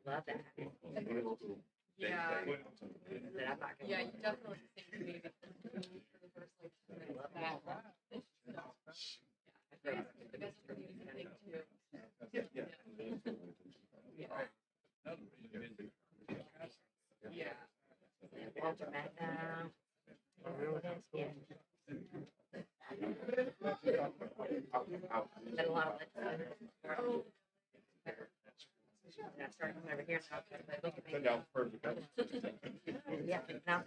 Love that. Yeah. But I'm not gonna. Yeah, you definitely think maybe for the first like 2 minutes of that. Yeah. You guys are pretty exciting too. Yeah. Walter back down. Yeah. Been a lot of legislators. I started coming over here and they look at me. Yeah, now.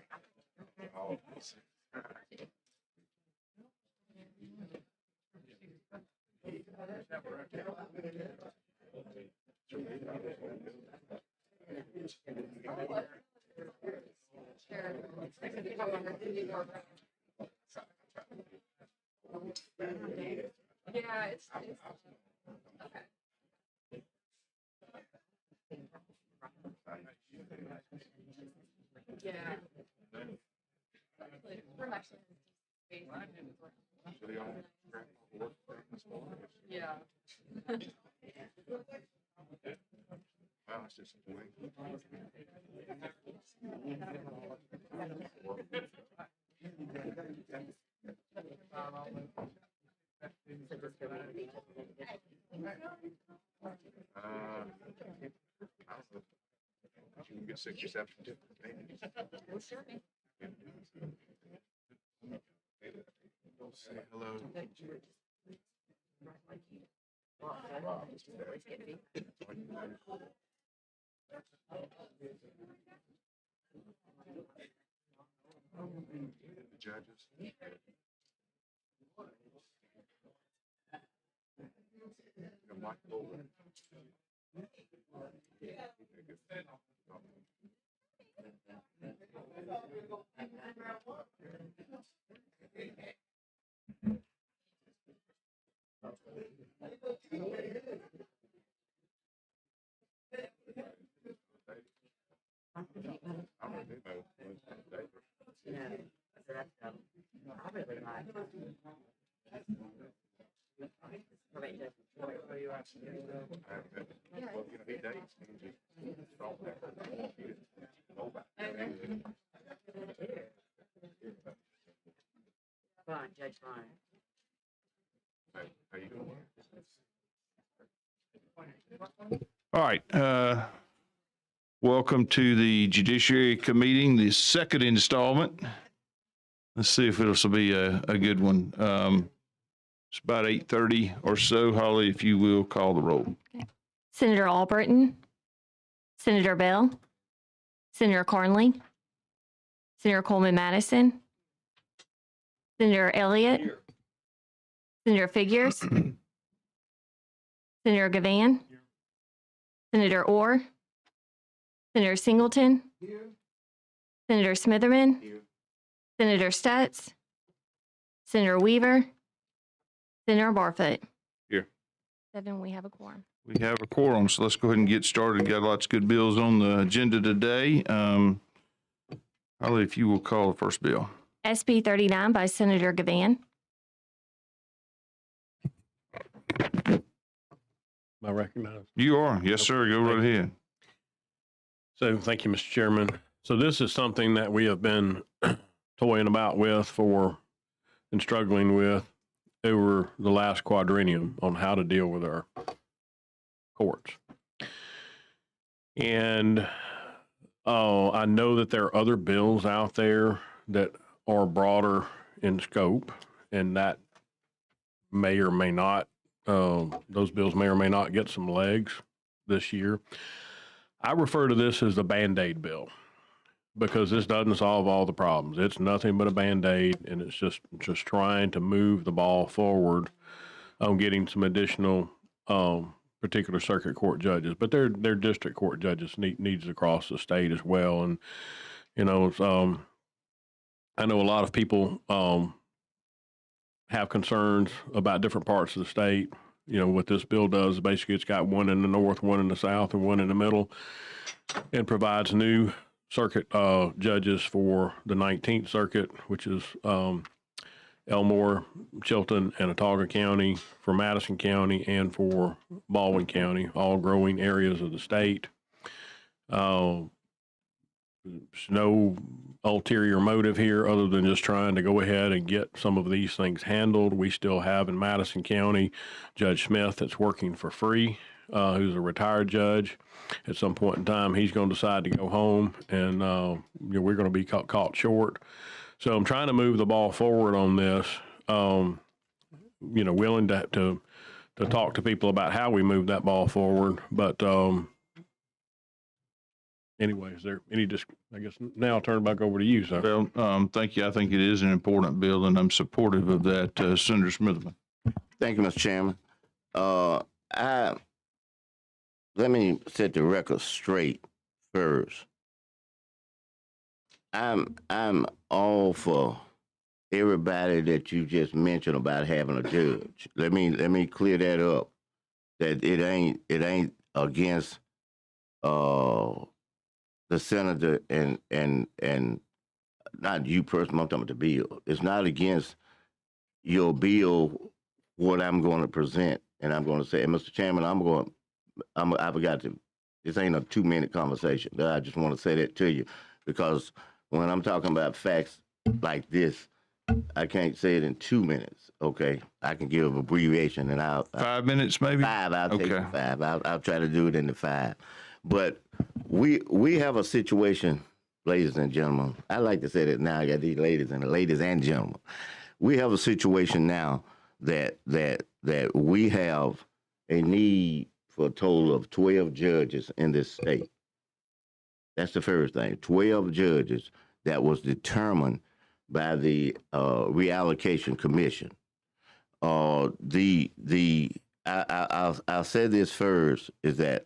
Yeah, it's okay. Yeah. We're actually yeah. You can get 6 or 7 different say hello. The judges. And Mike Bowler. I really like. Fine, Judge Fine. How you doing? All right. Welcome to the Judiciary Committee, the second installment. Let's see if this will be a good one. It's about 8:30 or so. Holly, if you will, call the roll. Okay. Senator Albritton, Senator Bell, Senator Cornley, Senator Coleman Madison, Senator Elliott, Senator Figures, Senator Gavan, Senator Orr, Senator Singleton, Senator Smitherman, Senator Stutz, Senator Weaver, Senator Barfoot. Here. 7, we have a quorum. We have a quorum, so let's go ahead and get started. Got lots of good bills on the agenda today. Holly, if you will call the first bill. SB 39 by Senator Gavan. Am I recognized? You are. Yes, sir. Go right ahead. So thank you, Mr. Chairman. So this is something that we have been toying about with and struggling with over the last quadrennium on how to deal with our courts. And I know that there are other bills out there that are broader in scope, and that may or may not, those bills may or may not get some legs this year. I refer to this as the Band-Aid bill because this doesn't solve all the problems. It's nothing but a Band-Aid, and it's just trying to move the ball forward on getting some additional particular circuit court judges. But their district court judges needs across the state as well. And, you know, I know a lot of people have concerns about different parts of the state. You know, what this bill does, basically it's got one in the north, one in the south, and one in the middle, and provides new circuit judges for the 19th Circuit, which is Elmore, Chilton, and Autauga County, for Madison County, and for Baldwin County, all growing areas of the state. There's no ulterior motive here other than just trying to go ahead and get some of these things handled. We still have in Madison County Judge Smith that's working for free, who's a retired judge. At some point in time, he's going to decide to go home, and we're going to be caught short. So I'm trying to move the ball forward on this. Willing to talk to people about how we move that ball forward. But anyway, is there any? I guess now I'll turn it back over to you, sir. Well, thank you. I think it is an important bill, and I'm supportive of that, Senator Smitherman. Thank you, Mr. Chairman. Let me set the record straight first. I'm all for everybody that you just mentioned about having a judge. Let me clear that up. That it ain't against the senator and not you personally. I'm talking about the bill. It's not against your bill. What I'm going to present, and I'm going to say, and Mr. Chairman, I forgot to. This ain't a 2-minute conversation. I just want to say that to you, because when I'm talking about facts like this, I can't say it in 2 minutes. Okay, I can give an abbreviation, and I'll 5 minutes, maybe. 5. I'll take Okay. 5. I'll try to do it in the 5. But we have a situation, ladies and gentlemen. I like to say that now. I got these ladies and gentlemen. We have a situation now that we have a need for a total of 12 judges in this state. That's the first thing. 12 judges that was determined by the reallocation commission. I'll say this first is that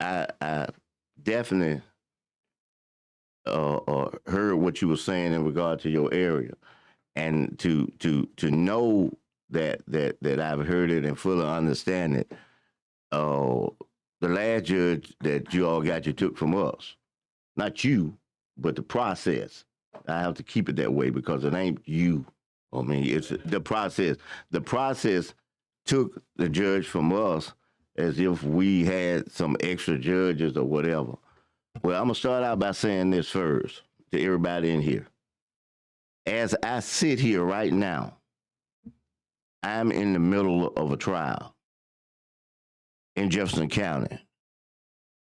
I definitely heard what you were saying in regard to your area, and to know that I've heard it and fully understand it. The last judge that you all got, you took from us, not you, but the process. I have to keep it that way because it ain't you or me. It's the process. The process took the judge from us as if we had some extra judges or whatever. Well, I'm gonna start out by saying this first to everybody in here. As I sit here right now, I'm in the middle of a trial in Jefferson County.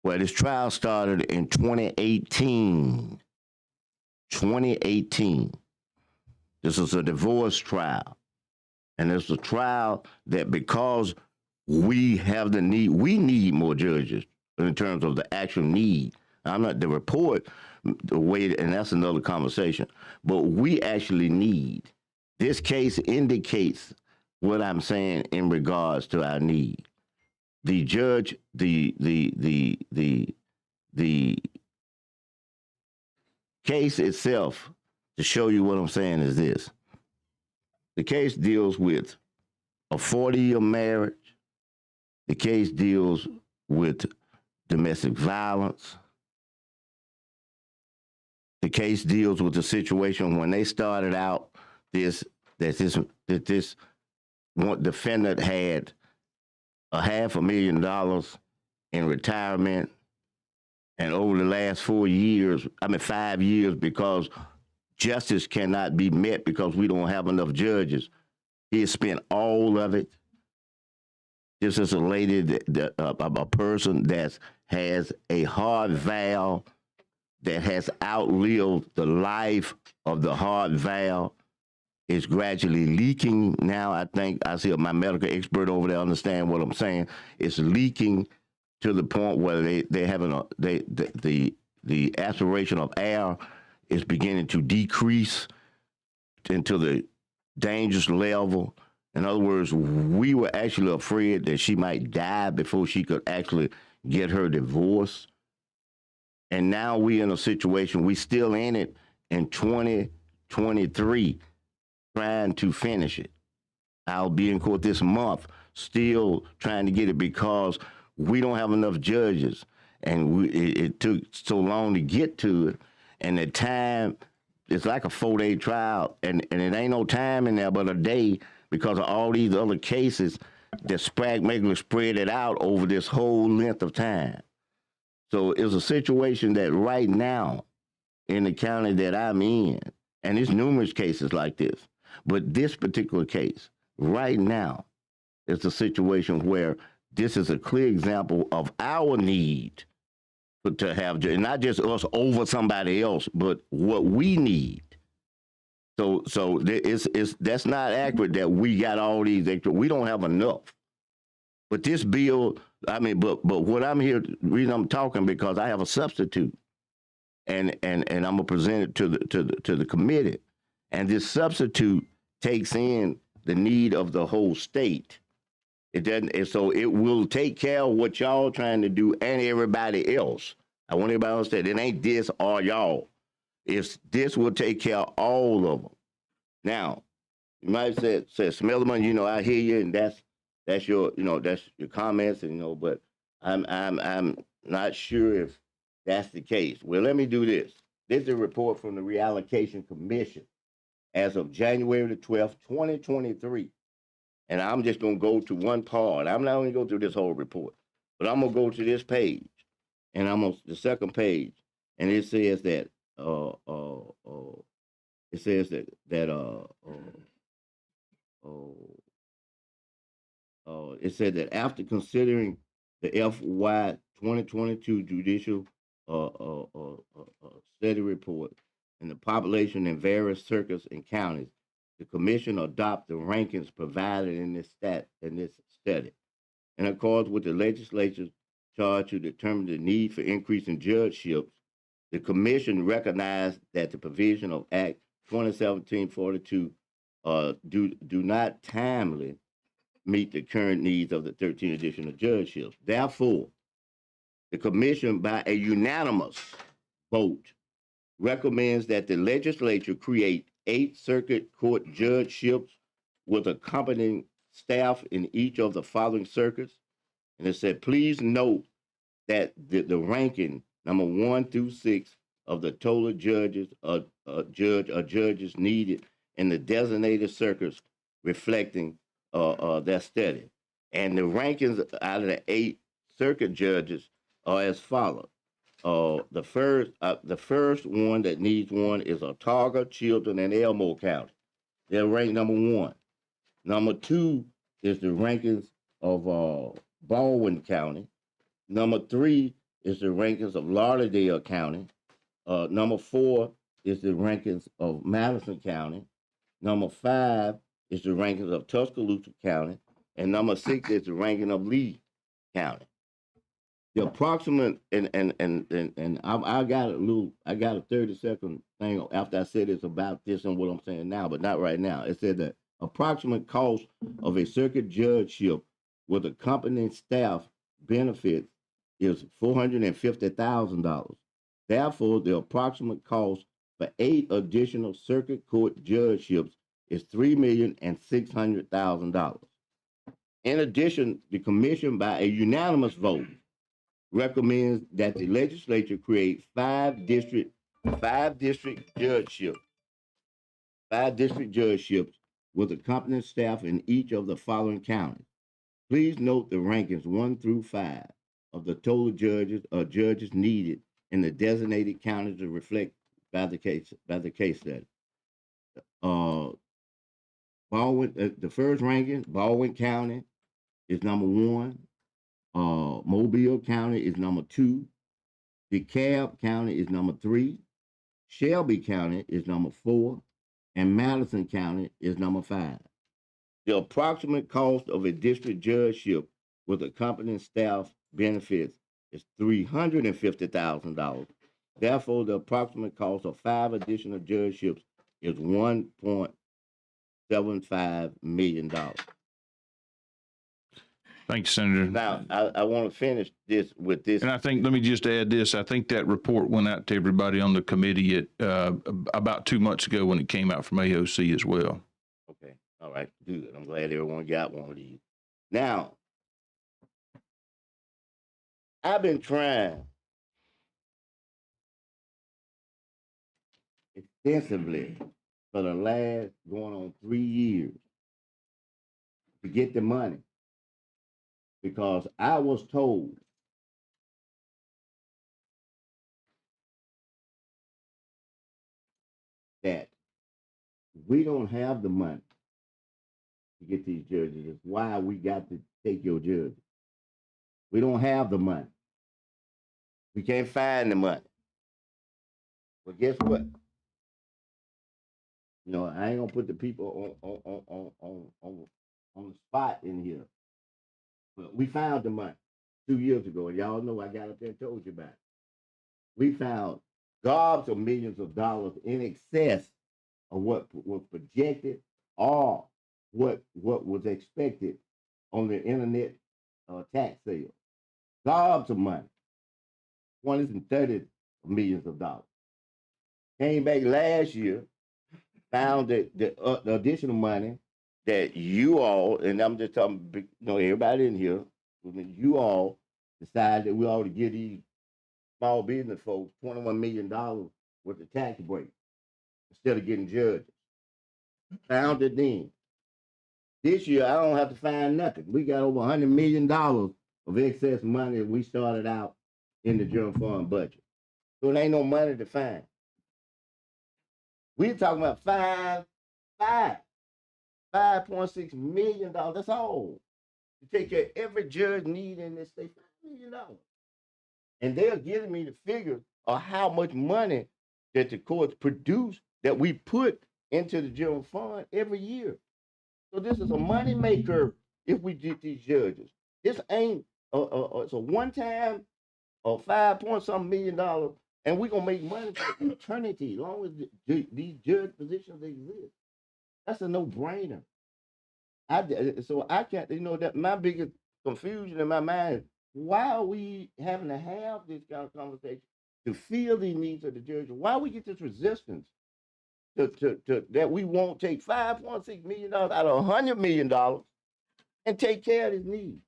Well, this trial started in 2018. 2018. This is a divorce trial. And it's a trial that, because we have the need, we need more judges in terms of the actual need. I'm not the report, the way, and that's another conversation, but we actually need. This case indicates what I'm saying in regards to our need. The judge, the case itself, to show you what I'm saying, is this. The case deals with a 40-year marriage. The case deals with domestic violence. The case deals with the situation when they started out, this one defendant had $500,000 in retirement, and over the last 5 years, because justice cannot be met because we don't have enough judges, he has spent all of it. This is a lady, a person that has a heart valve that has outlived the life of the heart valve. It's gradually leaking now. I think I see my medical expert over there understand what I'm saying. It's leaking to the point where they're having the aspiration of air is beginning to decrease into the dangerous level. In other words, we were actually afraid that she might die before she could actually get her divorce. And now we're in a situation, we still in it in 2023, trying to finish it. I'll be in court this month, still trying to get it because we don't have enough judges. And it took so long to get to it. And the time it's like a 4-day trial, and it ain't no time in there but a day because of all these other cases that Sprague-Magley spread it out over this whole length of time. So it's a situation that right now in the county that I'm in, and there's numerous cases like this, but this particular case right now is a situation where this is a clear example of our need to have, not just us over somebody else, but what we need. So that's not accurate that we got all these extra. We don't have enough. But this bill, but what I'm here, the reason I'm talking because I have a substitute, and I'm gonna present it to the committee, and this substitute takes in the need of the whole state. It doesn't, and so it will take care of what y'all trying to do and everybody else. I want everybody to understand it ain't this or y'all. If this will take care of all of them. Now, you might say Smillerman, I hear you, and that's your, that's your comments, and but I'm not sure if that's the case. Well, let me do this. This is a report from the Reallocation Commission as of January the 12th, 2023. And I'm just going to go to one part. I'm not going to go through this whole report, but I'm going to go to this page, and I'm on the second page, and it says that it said that after considering the FY 2022 judicial study report and the population in various circuits and counties, the commission adopt the rankings provided in this study. In accordance with the legislature's charge to determine the need for increasing judgeships, the commission recognized that the provision of Act 2017-42 do not timely meet the current needs of the 13 additional judgeships. Therefore, the commission, by a unanimous vote, recommends that the legislature create 8 circuit court judgeships with accompanying staff in each of the following circuits. And it said, please note that the ranking, number 1 through 6, of the total judges judges needed in the designated circuits reflecting that study. And the rankings out of the 8 circuit judges are as follows. The first one that needs one is Otago, Chilton, and Elmo County. They're ranked number 1. Number 2 is the rankings of Baldwin County. Number 3 is the rankings of Lauderdale County. Number 4 is the rankings of Madison County. Number 5 is the rankings of Tuscaloosa County. And number 6 is the ranking of Lee County. The approximate, and I got a 30-second thing after I said it's about this and what I'm saying now, but not right now. It said the approximate cost of a circuit judgeship with accompanying staff benefits is $450,000. Therefore, the approximate cost for 8 additional circuit court judgeships is $3,600,000. In addition, the commission, by a unanimous vote, recommends that the legislature create 5 district judgeships with accompanying staff in each of the following counties. Please note the rankings 1 through 5 of the total judges or judges needed in the designated counties to reflect by the case study. Baldwin, the first ranking, Baldwin County is number 1. Mobile County is number 2. DeKalb County is number 3. Shelby County is number 4. And Madison County is number 5. The approximate cost of a district judgeship with accompanying staff benefits is $350,000. Therefore, the approximate cost of 5 additional judgeships is $1.75 million. Thank you, Senator. Now, I want to finish this with this. And I think, let me just add this. I think that report went out to everybody on the committee at about 2 months ago when it came out from AOC as well. Okay. All right. Good. I'm glad everyone got one of these. Now, I've been trying. extensively for the last going on 3 years to get the money because I was told that we don't have the money to get these judges. It's why we got to take your judges. We don't have the money. We can't find the money. But guess what? You know, I ain't gonna put the people on the spot in here. But we found the money 2 years ago, and y'all know I got up there and told you about it. We found gobs of millions of dollars in excess of what was projected or what was expected on the internet tax sale. Gobs of money, 20s and 30s millions of dollars. Came back last year, found that the additional money that you all, and I'm just talking, you know, everybody in here, you all decided that we ought to give these small business folks $21 million worth of tax break instead of getting judges. Found it then. This year, I don't have to find nothing. We got over $100 million of excess money that we started out in the general fund budget. So there ain't no money to find. We're talking about $5.6 million. That's all. To take care of every judge need in this state, $5 million. And they're giving me the figure of how much money that the courts produce that we put into the general fund every year. So this is a money maker if we get these judges. This ain't it's a one-time or $5-point-something million, and we're gonna make money for eternity, as long as these judge positions exist. That's a no-brainer. So I can't, you know, that my biggest confusion in my mind is why are we having to have this kind of conversation to feel the needs of the judges? Why we get this resistance to that we won't take $5.6 million out of $100 million and take care of his needs?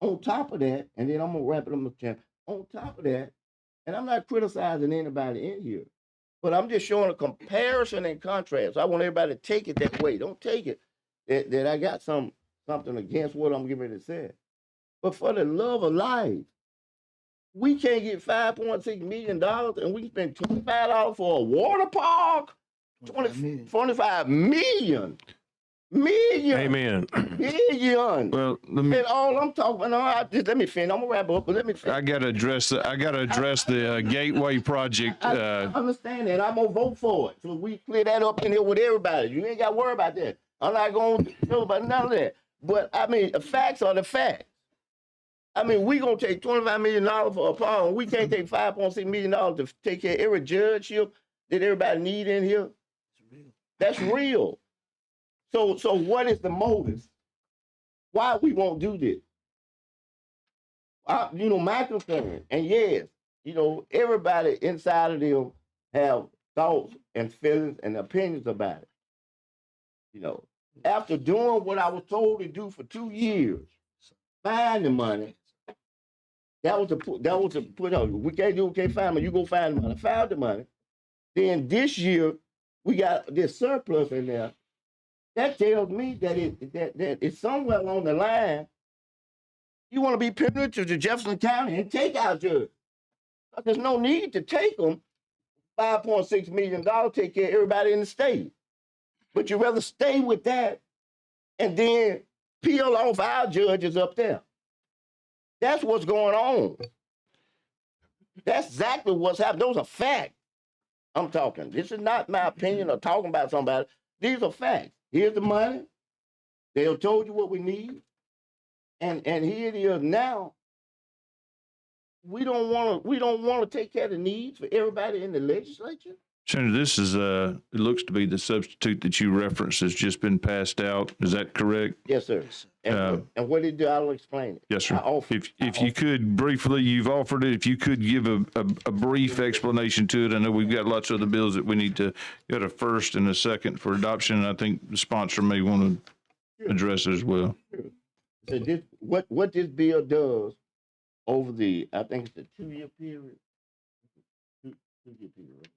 On top of that, and then I'm gonna wrap it up, champ. On top of that, and I'm not criticizing anybody in here, but I'm just showing a comparison and contrast. I want everybody to take it that way. Don't take it that I got something against what I'm getting ready to say. But for the love of life, we can't get $5.6 million and we spend $25 for a water park. 25 million. Amen. Billion. Well, let me. And all I'm talking about, just let me finish. I'm gonna wrap up, but let me finish. I got to address the Gateway project. I understand that. I'm gonna vote for it. So we clear that up in here with everybody. You ain't got to worry about that. I'm not gonna feel about none of that. But I mean, the facts are the facts. I mean, we gonna take $25 million for a park, and we can't take $5.6 million to take care of every judgeship that everybody need in here. That's real. So what is the motive? Why we won't do this? You know, my concern, and yes, you know, everybody inside of them have thoughts and feelings and opinions about it. You know, after doing what I was told to do for 2 years, find the money. That was to put on. We can't find money. You go find the money. I found the money. Then this year we got this surplus in there. That tells me that it's somewhere along the line. You want to be penetrative to Jefferson County and take our judge. There's no need to take them $5.6 million, take care of everybody in the state. But you rather stay with that and then peel off our judges up there. That's what's going on. That's exactly what's happening. Those are facts. I'm talking. This is not my opinion or talking about somebody. These are facts. Here's the money. They have told you what we need. And here it is now. We don't want to take care of the needs for everybody in the legislature. Senator, this is it looks to be the substitute that you referenced has just been passed out. Is that correct? Yes, sir. And what did do? I'll explain it. Yes, sir. If you could briefly, you've offered it. If you could give a brief explanation to it. I know we've got lots of other bills that we need to get a first and a second for adoption. I think the sponsor may want to address it as well. So this, what this bill does over I think it's a 2 year period. 2 year period.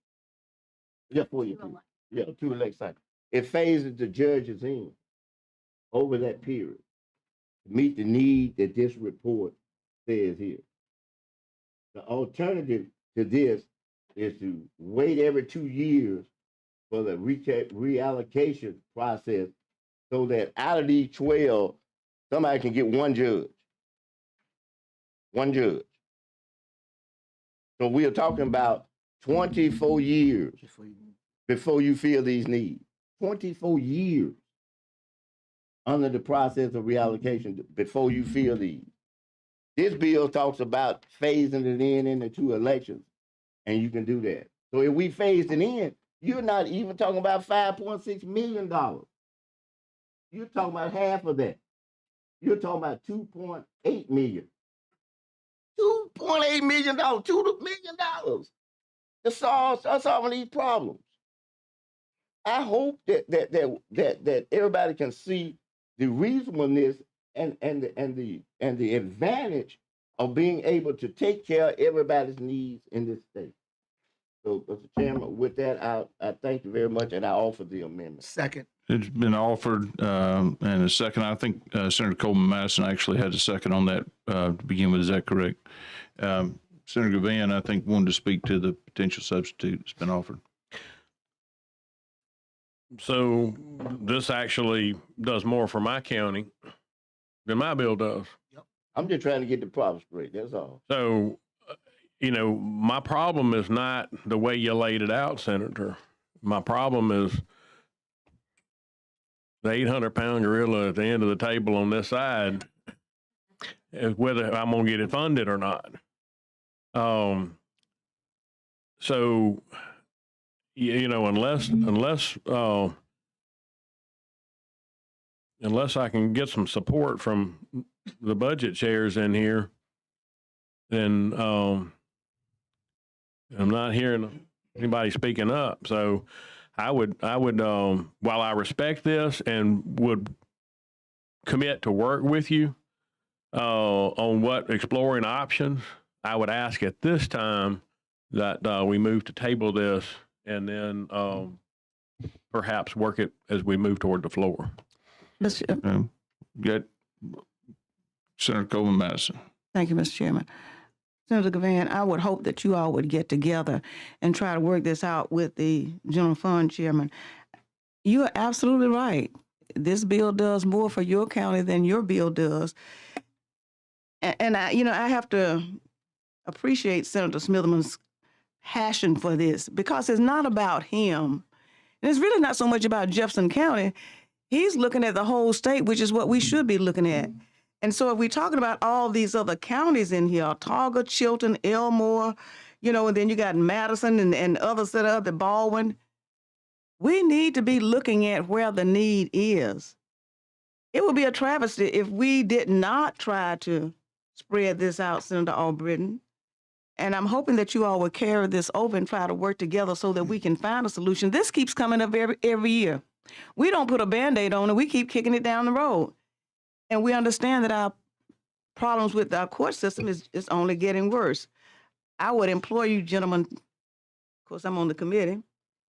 Yeah, 4-year period. Yeah, 2 election cycles. It phases the judges in over that period to meet the need that this report says here. The alternative to this is to wait every 2 years for the reallocation process so that out of these 12, somebody can get one judge. One judge. So we are talking about 24 years before you feel these needs. 24 years under the process of reallocation before you feel these. This bill talks about phasing it in the 2 elections, and you can do that. So if we phased it in, you're not even talking about $5.6 million. You're talking about half of that. You're talking about $2.8 million. $2.8 million, $2 million to solve some of these problems. I hope that everybody can see the reasonableness and the advantage of being able to take care of everybody's needs in this state. So, Mr. Chairman, with that, I thank you very much, and I offer the amendment. Second. It's been offered, and a second. I think Senator Coleman Madison actually had a second on that to begin with. Is that correct? Senator Gavan, I think, wanted to speak to the potential substitute that's been offered. So this actually does more for my county than my bill does. I'm just trying to get the problem straight. That's all. So, you know, my problem is not the way you laid it out, Senator. My problem is the 800-pound gorilla at the end of the table on this side is whether I'm going to get it funded or not. So, you know, unless I can get some support from the budget chairs in here, then I'm not hearing anybody speaking up. So I would while I respect this and would commit to work with you on what exploring options, I would ask at this time that we move to table this and then perhaps work it as we move toward the floor. Get Senator Coleman Madison. Thank you, Mr. Chairman. Senator Gavan, I would hope that you all would get together and try to work this out with the General Fund Chairman. You are absolutely right. This bill does more for your county than your bill does. And I have to appreciate Senator Smitherman's passion for this because it's not about him. And it's really not so much about Jefferson County. He's looking at the whole state, which is what we should be looking at. And so if we're talking about all these other counties in here, Targa, Chilton, Elmore, and then you got Madison and others that are up at Baldwin, we need to be looking at where the need is. It would be a travesty if we did not try to spread this out, Senator Albritton. And I'm hoping that you all will carry this over and try to work together so that we can find a solution. This keeps coming up every year. We don't put a Band-Aid on it. We keep kicking it down the road. And we understand that our problems with our court system is only getting worse. I would implore you, gentlemen, of course, I'm on the committee,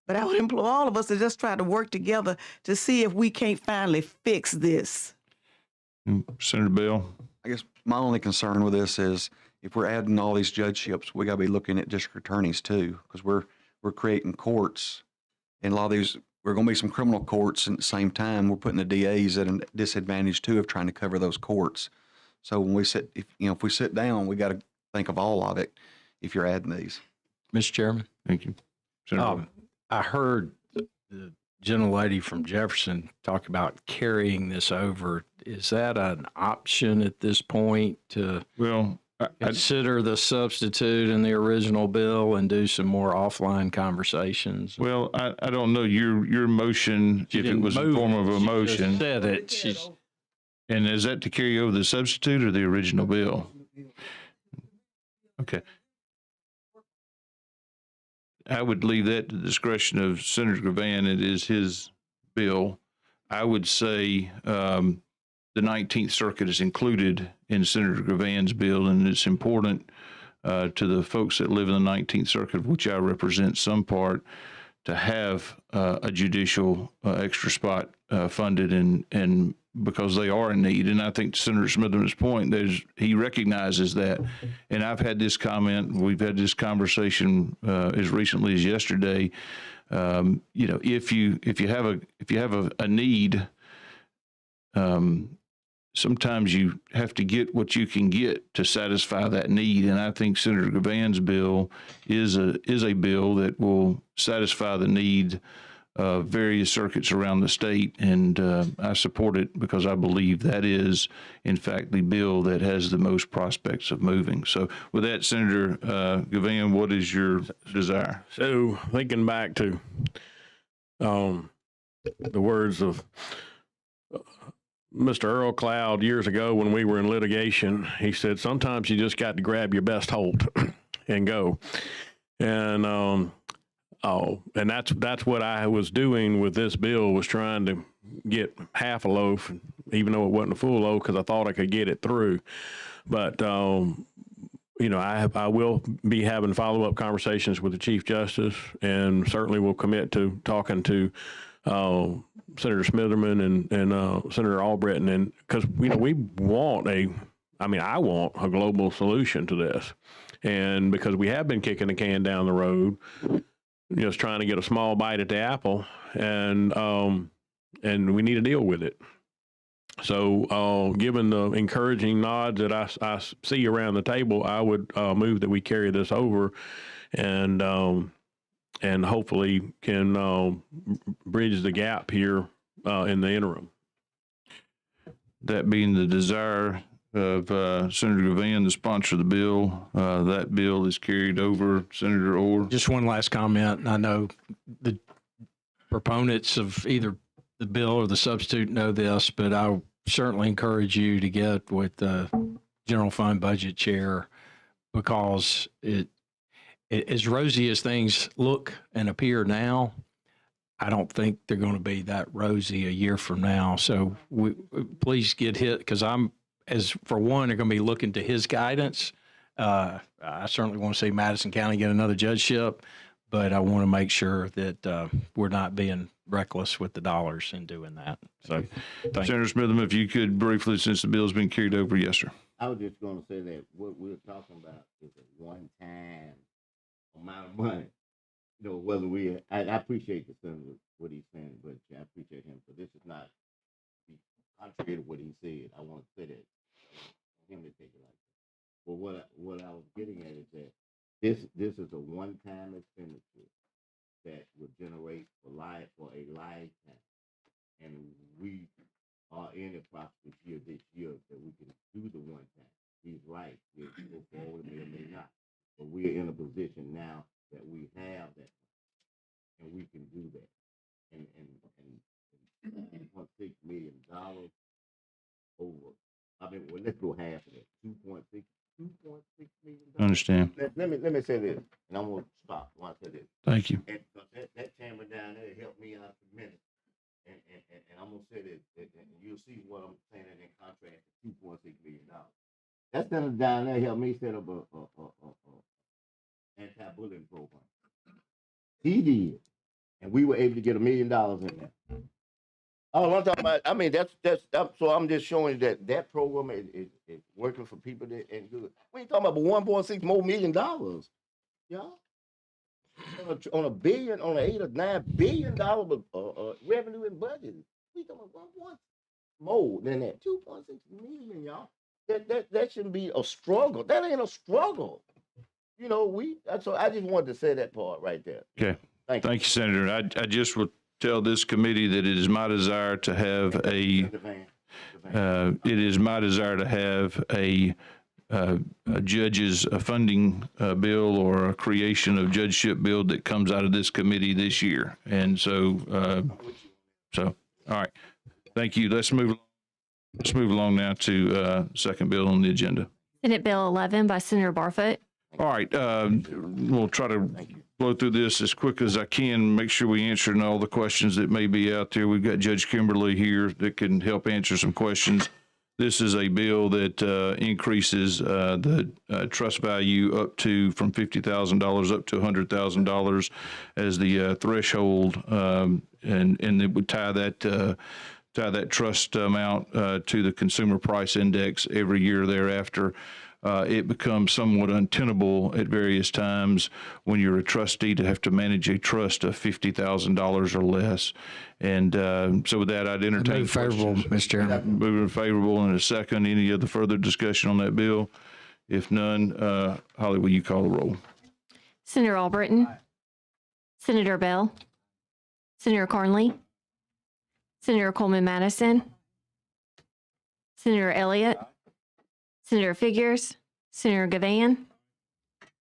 but I would implore all of us to just try to work together to see if we can't finally fix this. Senator Bell. I guess my only concern with this is if we're adding all these judgeships, we got to be looking at district attorneys too, because we're creating courts, and a lot of these, we're going to be some criminal courts, and at the same time, we're putting the DAs at a disadvantage too of trying to cover those courts. So when we sit, if we sit down, we got to think of all of it if you're adding these. Mr. Chairman. Thank you. I heard the gentlelady from Jefferson talk about carrying this over. Is that an option at this point to consider the substitute in the original bill and do some more offline conversations? Well, I don't know your motion, if it was a form of a motion. She said it. And is that to carry over the substitute or the original bill? Okay. I would leave that to the discretion of Senator Gavan. It is his bill. I would say the 19th Circuit is included in Senator Gavan's bill, and it's important to the folks that live in the 19th Circuit, of which I represent some part, to have a judicial extra spot funded, and because they are in need. And I think to Senator Smitherman's point, he recognizes that. And I've had this comment, we've had this conversation as recently as yesterday. If you have a need, sometimes you have to get what you can get to satisfy that need. And I think Senator Gavan's bill is a bill that will satisfy the need of various circuits around the state. And I support it because I believe that is, in fact, the bill that has the most prospects of moving. So with that, Senator Gavan, what is your desire? So thinking back to the words of Mr. Earl Cloud years ago when we were in litigation, he said, sometimes you just got to grab your best hold and go. And and that's what I was doing with this bill, was trying to get half a loaf, even though it wasn't a full loaf, because I thought I could get it through. But I will be having follow-up conversations with the Chief Justice, and certainly will commit to talking to Senator Smitherman and Senator Albritton, and because we want I want a global solution to this, and because we have been kicking the can down the road, just trying to get a small bite at the apple, and we need to deal with it. So, given the encouraging nods that I see around the table, I would move that we carry this over, and hopefully can bridge the gap here in the interim. That being the desire of Senator Gavan, the sponsor of the bill, that bill is carried over. Senator Orr. Just one last comment. I know the proponents of either the bill or the substitute know this, but I certainly encourage you to get with the general fund budget chair, because as rosy as things look and appear now, I don't think they're going to be that rosy a year from now. So please get hit, because for one, they're going to be looking to his guidance. I certainly want to see Madison County get another judgeship, but I want to make sure that we're not being reckless with the dollars in doing that. So, Senator Smitherman, if you could briefly, since the bill's been carried over, yes, sir. I was just going to say that what we're talking about is a one-time amount of money. Whether I appreciate the senator, what he's saying, but I appreciate him. So this is not contrary to what he said. I want to say that him to take it like that. But what I was getting at is that this is a one-time expenditure that will generate for a lifetime, and we are in a prosperous year this year that we can do the one time. He's right. We'll go forward, may not, but we are in a position now that we have that, and we can do that. And $2.6 million over. Let's go half of it. $2.6 million. Understand. Let me say this, and I'm gonna stop. I want to say this. Thank you. And that camera down there helped me out a minute. And I'm gonna say this, and you'll see what I'm saying in contrast to $2.6 million. That senator down there helped me set up a anti-bullying program. He did, and we were able to get $1 million in there. Oh, I'm talking about. So I'm just showing you that program is working for people that and good. We ain't talking about $1.6 million, y'all. On $1 billion, on $8 or $9 billion revenue and budget. We talking about 1 more than that. 2.6 million, y'all. That shouldn't be a struggle. That ain't a struggle. So I just wanted to say that part right there. Okay. Thank you, Senator. I just would tell this committee that it is my desire to have a judge's funding bill or a creation of judgeship bill that comes out of this committee this year. And so, all right. Thank you. Let's move along now to second bill on the agenda. Senate Bill 11 by Senator Barfoot. All right. We'll try to blow through this as quick as I can, make sure we answer all the questions that may be out there. We've got Judge Kimberly here that can help answer some questions. This is a bill that increases the trust value up to from $50,000 up to $100,000 as the threshold, and it would tie that trust amount to the consumer price index every year thereafter. It becomes somewhat untenable at various times when you're a trustee to have to manage a trust of $50,000 or less. And so with that, I'd entertain Move favorable, questions. Mr. Chairman. Moving favorable in a second. Any other further discussion on that bill? If none, Holly, will you call the roll? Senator Albritton? Senator Bell? Senator Cornley? Senator Coleman Madison? Senator Elliott? Senator Figures? Senator Gavan?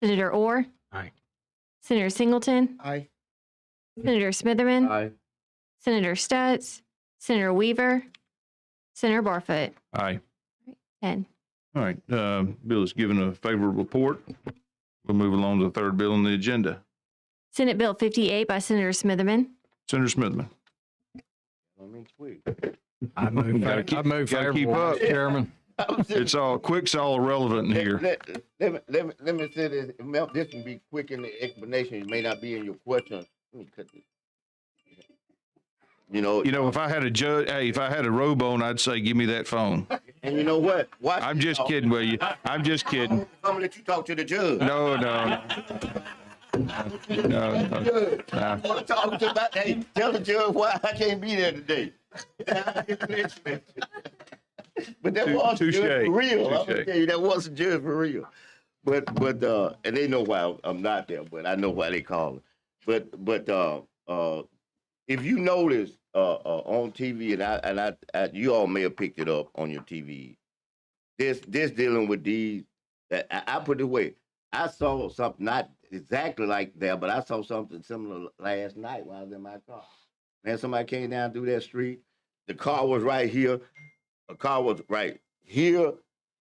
Senator Orr? Aye. Senator Singleton? Aye. Senator Smitherman? Aye. Senator Stutz? Senator Weaver? Senator Barfoot? Aye. 10. All right. Bill is given a favorable report. We'll move along to the third bill on the agenda. Senate Bill 58 by Senator Smitherman. Senator Smithman. I mean, quick. I move Gotta keep- favorable, gotta keep up. Mr. Chairman. It's all quick's all irrelevant in here. Let me say this. This can be quick in the explanation. It may not be in your question. Let me cut this. You know, If I had a judge, hey, if I had a robe on, I'd say, give me that phone. and you know what? Watch I'm this, just y'all. kidding with you. I'm just kidding. I'm gonna let you talk to the judge. No. No. Judge, I want to talk to about. Hey, tell the judge why I can't be there today. But that was a Touche. judge for real. I'm gonna Touche. tell you, that was a judge for real. But and they know why I'm not there, but I know why they call it. But if you notice on TV, and I you all may have picked it up on your TV, this dealing with these. I put it away. I saw something not exactly like that, but I saw something similar last night while I was in my car. Man, somebody came down through that street. The car was right here. A car was right here,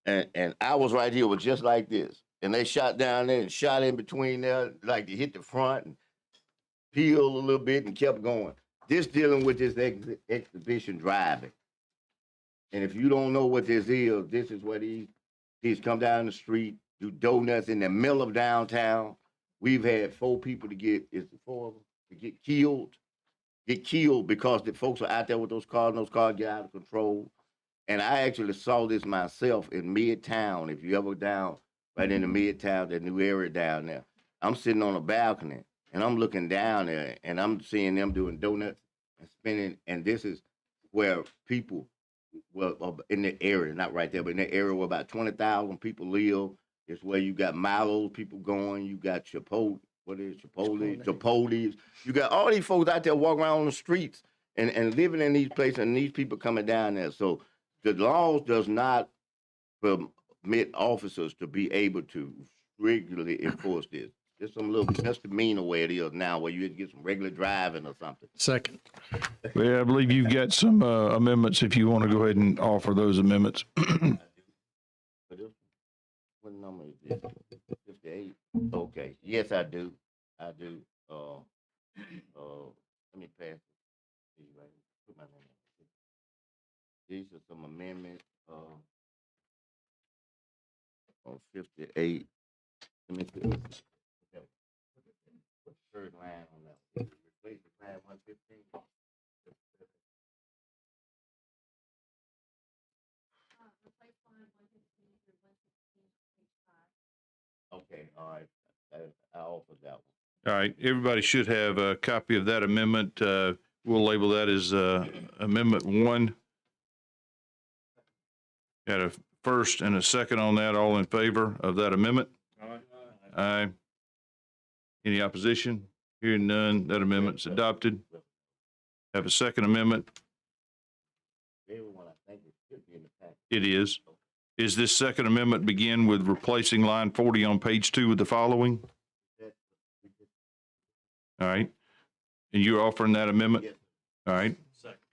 and I was right here, was just like this. And they shot down there and shot in between there, like they hit the front and peeled a little bit and kept going. This dealing with this exhibition driving. And if you don't know what this is what he's come down the street, do donuts in the middle of downtown. We've had 4 people to get, is it 4 of them, to get killed because the folks are out there with those cars, and those cars get out of control. And I actually saw this myself in Midtown. If you ever down right in the Midtown, that new area down there, I'm sitting on a balcony and I'm looking down there and I'm seeing them doing donuts and spinning. And this is where people, well, in the area, not right there, but in the area where about 20,000 people live. It's where you got Milo's people going. You got Chipotle. What is Chipotle's. You got all these folks out there walking around on the streets and living in these places, and these people coming down there. So the laws does not permit officers to be able to regularly enforce this. There's some little misdemeanor way it is now, where you get some regular driving or something. Second. Well, I believe you've got some amendments if you want to go ahead and offer those amendments. What number is this? 58. Okay. Yes, I do. Let me pass it. Put my name on it. These are some amendments on 58. Let me see. Okay. Put the third line on that. Replace the line 115. Okay, all right. I offered that one. All right, everybody should have a copy of that amendment. We'll label that as Amendment 1. Got a first and a second on that. All in favor of that amendment? Aye. Any opposition? Hearing none, that amendment's adopted. Have a second amendment? Everyone, I think it should be in the package. It is. Is this second amendment begin with replacing line 40 on page 2 with the following? All right. And you're offering that amendment? Yes. All right.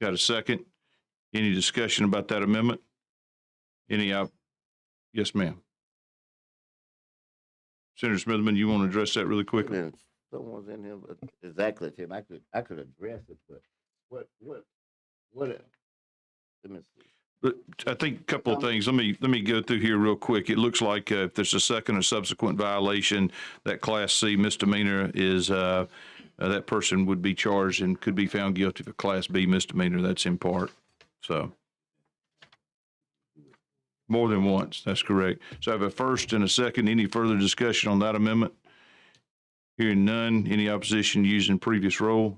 Got a second? Any discussion about that amendment? Yes, ma'am. Senator Smitherman, you want to address that really quickly? Yeah, someone's in here, but exactly, Tim. I could address it, but what? Let me see. But I think a couple of things. Let me go through here real quick. It looks like if there's a second or subsequent violation, that Class C misdemeanor is that person would be charged and could be found guilty of a Class B misdemeanor. That's in part. So more than once. That's correct. So I have a first and a second. Any further discussion on that amendment? Hearing none. Any opposition using previous roll?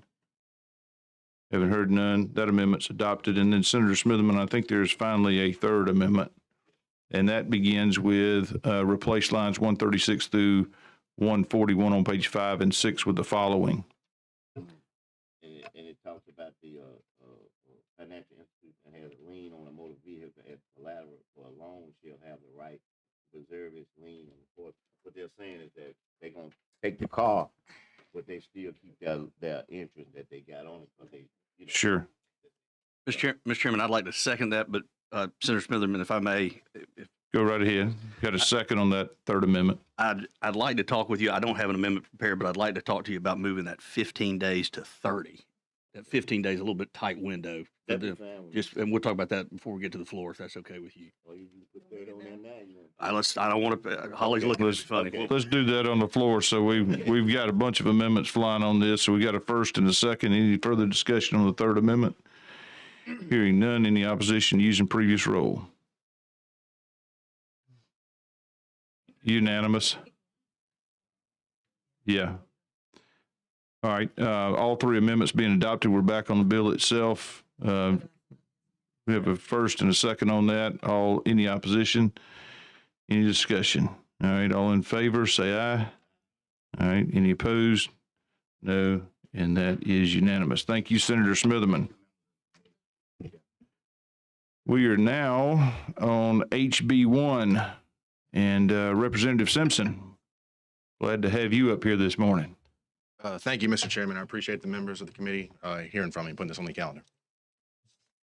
Haven't heard none. That amendment's adopted. And then Senator Smitherman, I think there's finally a third amendment. And that begins with replace lines 136 through 141 on page 5 and 6 with the following. And it talks about the financial institution that has a lien on a motor vehicle as collateral for a loan shall have the right to preserve its lien. And what they're saying is that they're going to take the car, but they still keep their interest that they got on it. Because they, you know, Sure. Mr. Chairman, I'd like to second that, but Senator Smitherman, if I may, Go right ahead. Got a second on that third amendment. I'd like to talk with you. I don't have an amendment prepared, but I'd like to talk to you about moving that 15 days to 30. That 15 days, a little bit tight window. That'd be fine with Just, and we'll talk about that before we get to the floor, if that's okay with you. Or you can put that on there now. You know. I don't want to, Holly's looking at us funny. Okay. Let's do that on the floor. So we've got a bunch of amendments flying on this. So we got a first and a second. Any further discussion on the third amendment? Hearing none. Any opposition using previous roll? Unanimous. Yeah. All right. All three amendments being adopted. We're back on the bill itself. We have a first and a second on that. Any opposition? Any discussion? All right. All in favor, say aye. All right. Any opposed? No. And that is unanimous. Thank you, Senator Smitherman. We are now on HB1 and Representative Simpson. Glad to have you up here this morning. Thank you, Mr. Chairman. I appreciate the members of the committee hearing from me and putting this on the calendar.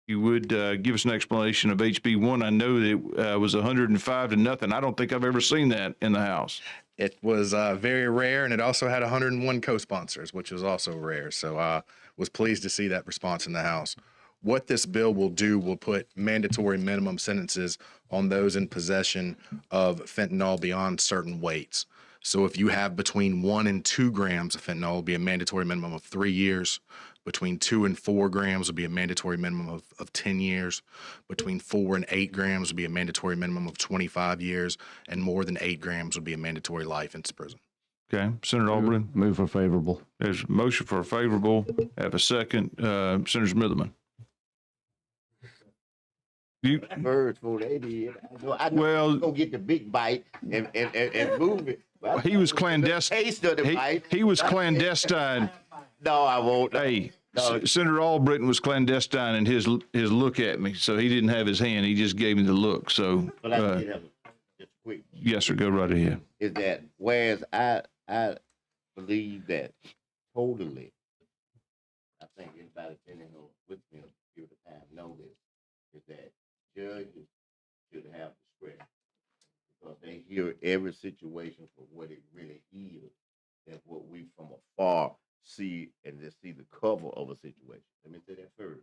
You would give us an explanation of HB1. I know that it was 105 to nothing. I don't think I've ever seen that in the House. It was very rare, and it also had 101 co-sponsors, which was also rare. So I was pleased to see that response in the House. What this bill will do will put mandatory minimum sentences on those in possession of fentanyl beyond certain weights. So if you have between 1 and 2 grams of fentanyl, it will be a mandatory minimum of 3 years. Between 2 and 4 grams will be a mandatory minimum of 10 years. Between 4 and 8 grams will be a mandatory minimum of 25 years. And more than 8 grams will be a mandatory life in prison. Okay. Senator Albright. Move for favorable. There's a motion for a favorable. Have a second. Senator Smitherman. You, Birds for they did. I know Well- you're gonna get the big bite and move it. But he was the clandestine. taste of the bite. He was clandestine. No, I won't. Hey, No. Senator Albright was clandestine in his look at me, so he didn't have his hand. He just gave me the look. So, But I did have just quick. yes, sir. Go right ahead. Is that whereas I believe that totally. I think anybody been in with me a few of the time know this. Is that judges should have discretion because they hear every situation for what it really is and what we from afar see and just see the cover of a situation. Let me say that first.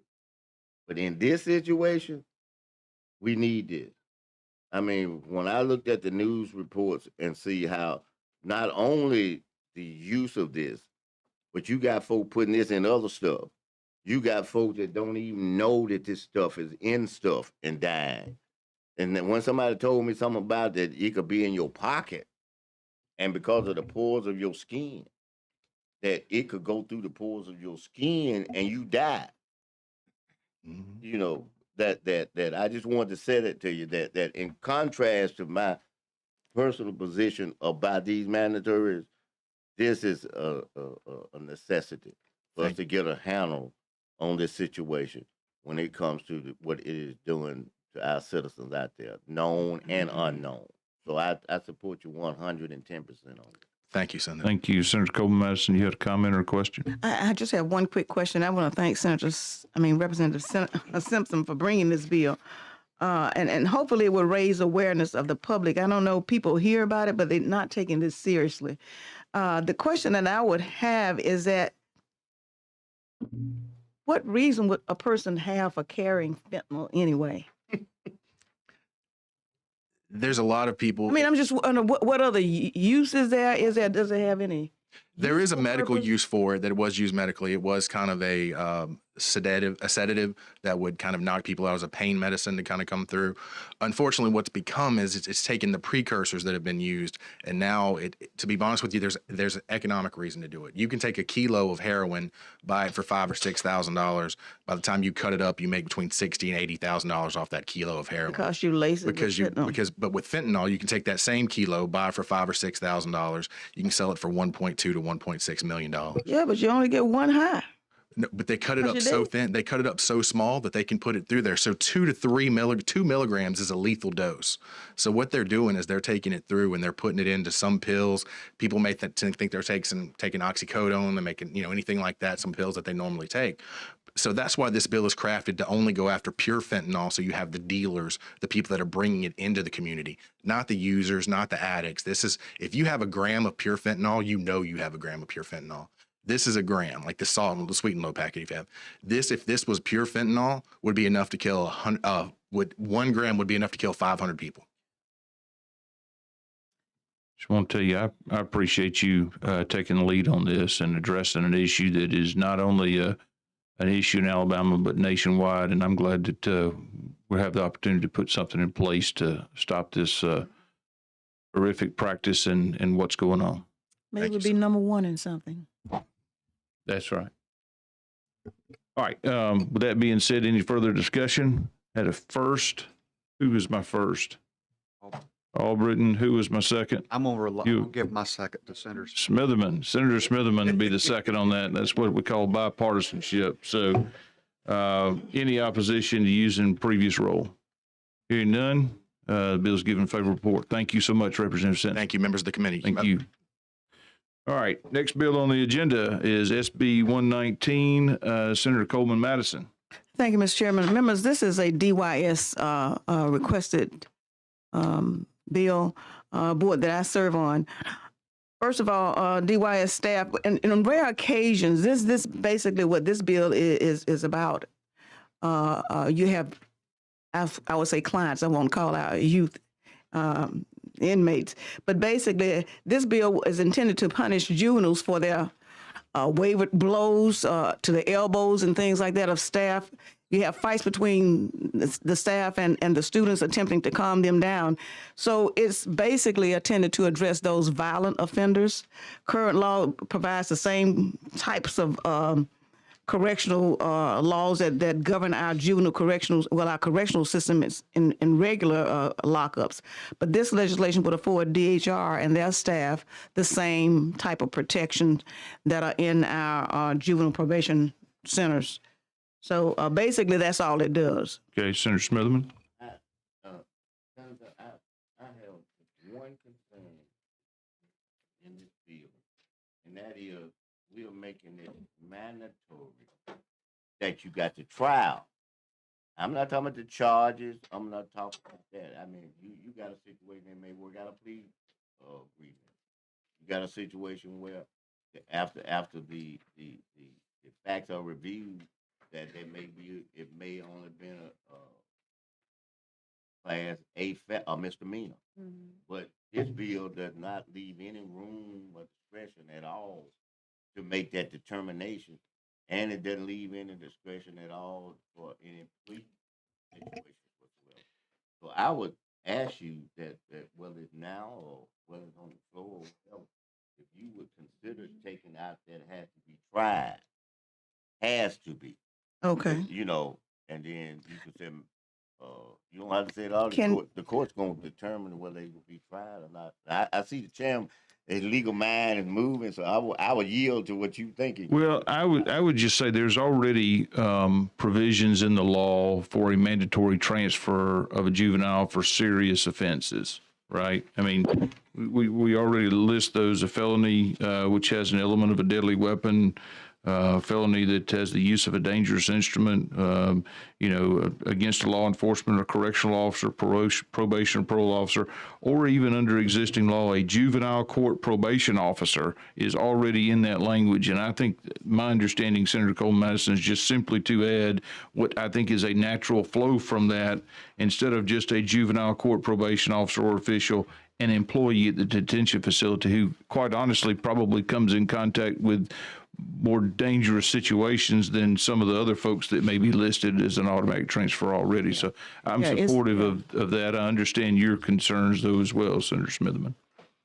But in this situation, we need this. I mean, when I looked at the news reports and see how not only the use of this, but you got folk putting this in other stuff. You got folks that don't even know that this stuff is in stuff and dying. And then when somebody told me something about that, it could be in your pocket. And because of the pores of your skin, that it could go through the pores of your skin and you die. Mhm. You know, that I just wanted to say that to you, that in contrast to my personal position about these mandatories, this is a necessity for us to get a handle on this situation when it comes to what it is doing to our citizens out there, known and unknown. So I support you 110% on it. Thank you, Senator. Thank you, Senator Coleman Madison. You had a comment or a question? I just have one quick question. I want to thank Representative Simpson for bringing this bill. And hopefully it will raise awareness of the public. I don't know, people hear about it, but they're not taking this seriously. The question that I would have is that what reason would a person have for carrying fentanyl anyway? there's a lot of people. I mean, I'm just wondering what other use is there? Does it have any? There is a medical purpose? use for it that it was used medically. It was kind of a sedative that would kind of knock people out as a pain medicine to kind of come through. Unfortunately, what's become is it's taken the precursors that have been used, and now to be honest with you, there's an economic reason to do it. You can take a kilo of heroin, buy it for $5,000 or $6,000. By the time you cut it up, you make between $60,000 and $80,000 off that kilo of heroin. Because you lace it But with fentanyl, you can take that same kilo, buy it for $5,000 or $6,000. You can sell it for $1.2 to $1.6 million. Yeah, but you only get one high. No, but they cut it up so thin. They cut it up so small that they can put it through there. So 2 milligrams is a lethal dose. So what they're doing is they're taking it through and they're putting it into some pills. People may think they're taking oxycodone, they're making anything like that, some pills that they normally take. So that's why this bill is crafted to only go after pure fentanyl. So you have the dealers, the people that are bringing it into the community, not the users, not the addicts. If you have a gram of pure fentanyl, you have a gram of pure fentanyl. This is a gram, like the salt, the sweet and low packet. If you have this, if this was pure fentanyl, would be enough to kill 1 gram would be enough to kill 500 people. Just want to tell you, I appreciate you taking the lead on this and addressing an issue that is not only an issue in Alabama, but nationwide. And I'm glad that we have the opportunity to put something in place to stop this horrific practice and what's going on. Maybe it would be number one in something. That's right. All right. With that being said, any further discussion? Had a first. Who was my first? Albritton. Who was my second? I'll give my second to Senator Smitherman. Senator Smitherman would be the second on that. That's what we call bipartisanship. So any opposition to using previous role? Hearing none, the bill is given favorable report. Thank you so much, Representative Simpson. Thank you, members of the committee. Thank you. All right, next bill on the agenda is SB 119, Senator Coleman Madison. Thank you, Mr. Chairman. Members, this is a DYS requested bill board that I serve on. First of all, DYS staff, and on rare occasions, this basically what this bill is about. You have, I would say clients, I won't call out youth inmates, but basically this bill is intended to punish juveniles for their wayward blows to the elbows and things like that of staff. You have fights between the staff and the students attempting to calm them down. So it's basically intended to address those violent offenders. Current law provides the same types of correctional laws that govern our our correctional system is in regular lockups. But this legislation would afford DHR and their staff the same type of protections that are in our juvenile probation centers. So basically, that's all it does. Okay, Senator Smitherman. Senator, I have one concern in this bill, and that is we are making it mandatory that you got the trial. I'm not talking about the charges. I'm not talking about that. I mean, you got a situation that may work out a plea agreement. You got a situation where after the facts are reviewed, that it may only been a class A misdemeanor. Mm-hmm. But this bill does not leave any room or discretion at all to make that determination, and it doesn't leave any discretion at all for any plea situation whatsoever. So I would ask you that whether it's now or whether it's on the floor or whatever, if you would consider taking out that it has to be tried, has to be. Okay. You know, and then you can say, you don't have to say it all. The court's going to determine whether they will be tried or not. I see the chairman, his legal mind is moving, so I would yield to what you're thinking. Well, I would just say there's already provisions in the law for a mandatory transfer of a juvenile for serious offenses, right? I mean, we already list those: a felony, which has an element of a deadly weapon, felony that has the use of a dangerous instrument, against a law enforcement or correctional officer, probation or parole officer, or even under existing law, a juvenile court probation officer is already in that language. And I think my understanding, Senator Coleman Madison, is just simply to add what I think is a natural flow from that, instead of just a juvenile court probation officer or official, an employee at the detention facility who, quite honestly, probably comes in contact with more dangerous situations than some of the other folks that may be listed as an automatic transfer already. So I'm supportive of that. I understand your concerns, though, as well, Senator Smitherman.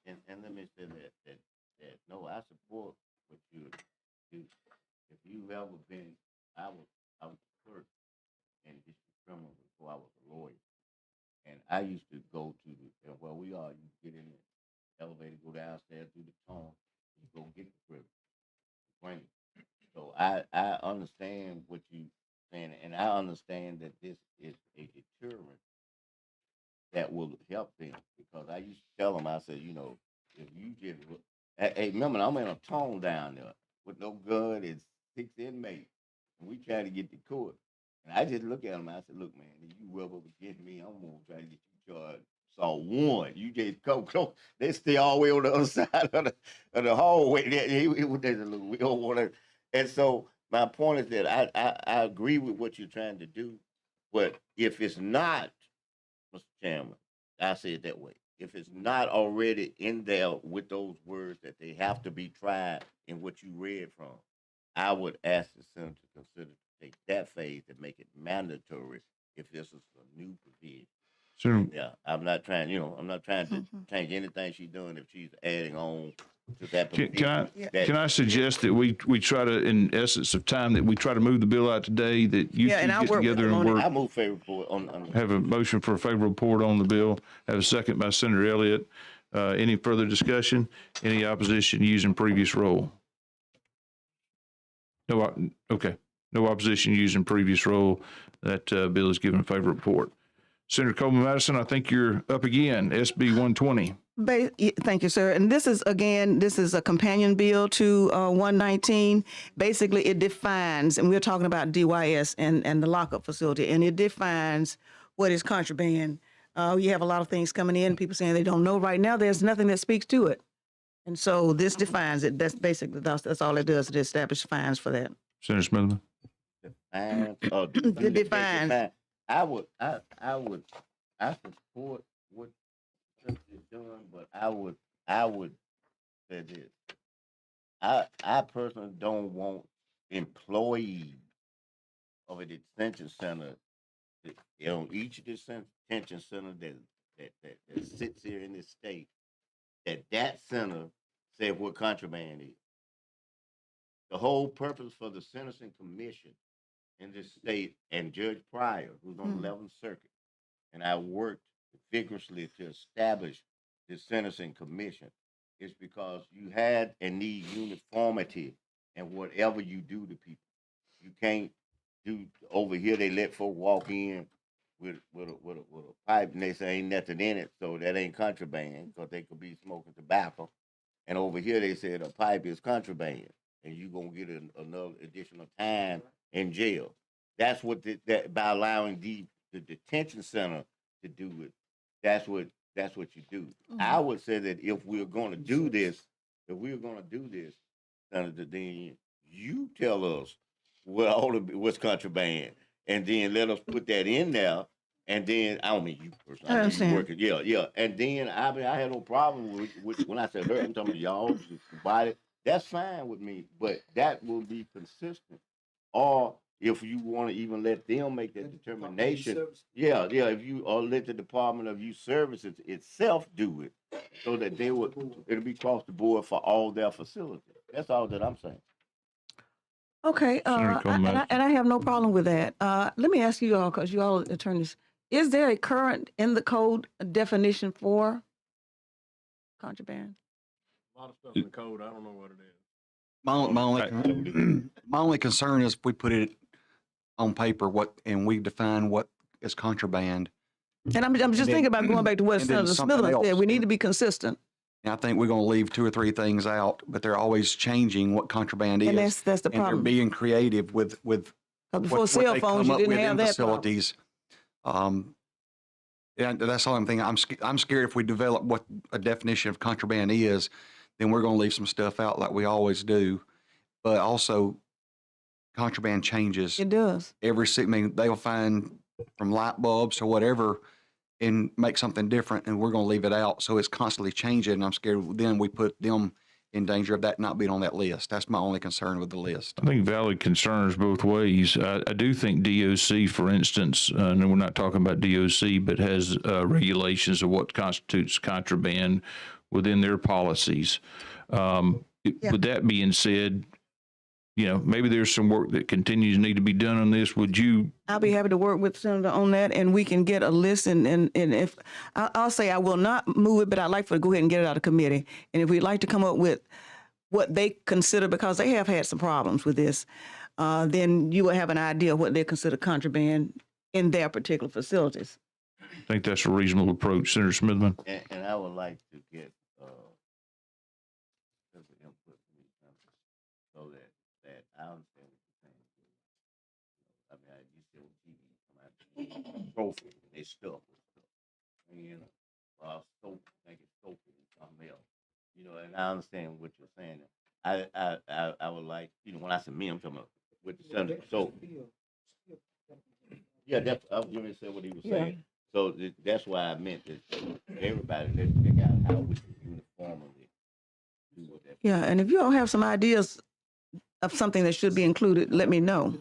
And let me say that no, I support what you do. If you've ever been, I was clerk in district criminal before I was a lawyer. And I used to go to where we are, you get in the elevator, go downstairs through the tunnel, you go get the privilege. So I understand what you saying, and I understand that this is a deterrent that will help them, because I used to tell them, I said, if you just, hey, remember, I'm in a tunnel down there with no gun and 6 inmates, and we try to get to court. And I just look at them, I said, look, man, if you rub up against me, I'm going to try to get you charged. So one, you just come close. They stay all the way on the other side of the hallway. We don't want to. And so my point is that I agree with what you're trying to do, but if it's not, Mr. Chairman, I say it that way. If it's not already in there with those words that they have to be tried in what you read from, I would ask the Senator to consider to take that phase and make it mandatory if this is a new provision. Sure. Yeah, I'm not trying to change anything she's doing if she's adding on to that. Can I suggest that we try to, in essence of time, that we try to move the bill out today, that you two get together and work. I move favorable on Have a motion for a favorable report on the bill. Have a second by Senator Elliott. Any further discussion? Any opposition using previous roll? No. Okay. No opposition using previous roll. That bill is given a favorable report. Senator Coleman Madison, I think you're up again. SB 120. Thank you, sir. And this is a companion bill to 119. Basically, it defines, and we're talking about DYS and the lockup facility, and it defines what is contraband. You have a lot of things coming in, people saying they don't know right now. There's nothing that speaks to it. And so this defines it. That's basically, that's all it does. It establishes fines for that. Senator Smitherman. It defines. I support what is doing, but I would say this. I personally don't want employees of a detention center, each detention center that sits here in this state, that center said what contraband is. The whole purpose for the Sentencing Commission in this state, and Judge Pryor, who's on the 11th Circuit, and I worked vigorously to establish the Sentencing Commission, is because you had and need uniformity in whatever you do to people. You can't do over here. They let folk walk in with a pipe, and they say ain't nothing in it, so that ain't contraband, because they could be smoking tobacco. And over here they said a pipe is contraband, and you gonna get another additional time in jail. That's what that by allowing the detention center to do it. That's what you do. I would say that if we're going to do this, Senator, then you tell us what's contraband, and then let us put that in there. And then I don't mean you personally. I understand. Yeah. And then I had no problem with when I said her. I'm talking about y'all body. That's fine with me, but that will be consistent. Or if you want to even let them make that determination, if you or let the Department of Youth Services itself do it, so that it'll be across the board for all their facilities. That's all that I'm saying. Okay, and I have no problem with that. Let me ask you all, because you all attorneys, is there a current in the code definition for contraband? A lot of stuff in the code, I don't know what it is. My only concern is if we put it on paper, and we define what is contraband. And I'm just thinking about going back to what Senator Smitherman said. We need to be consistent. And I think we're going to leave 2 or 3 things out, but they're always changing what contraband is. And that's the And they're problem. being creative with 'Cause before what cell they phones, come you up didn't with have in that problem. facilities. Yeah, that's all I'm thinking. I'm scared if we develop what a definition of contraband is, then we're going to leave some stuff out like we always do. But also, contraband changes It does. every. I mean, they'll find from light bulbs to whatever, and make something different, and we're going to leave it out. So it's constantly changing, and I'm scared then we put them in danger of that not being on that list. That's my only concern with the list. I think valid concerns both ways. I do think DOC, for instance, and we're not talking about DOC, but has regulations of what constitutes contraband within their policies. With that being said, maybe there's some work that continues to need to be done on this. Would you? I'll be happy to work with Senator on that, and we can get a list. And if I'll say I will not move it, but I'd like for to go ahead and get it out of committee. And if we'd like to come up with what they consider, because they have had some problems with this, then you will have an idea of what they consider contraband in their particular facilities. I think that's a reasonable approach, Senator Smithman. And I would like to get input from these members so that I understand what you're saying. I mean, you see on TV, come out trophy, and they stuff with stuff. Soap, make it soap and something else. And I understand what you're saying. I would like, when I said me, I'm talking about with the senator. So, yeah, that's, I was going to say what he was saying. So that's why I meant that everybody, let's figure out how we can uniformly do what that. Yeah, and if you all have some ideas of something that should be included, let me know.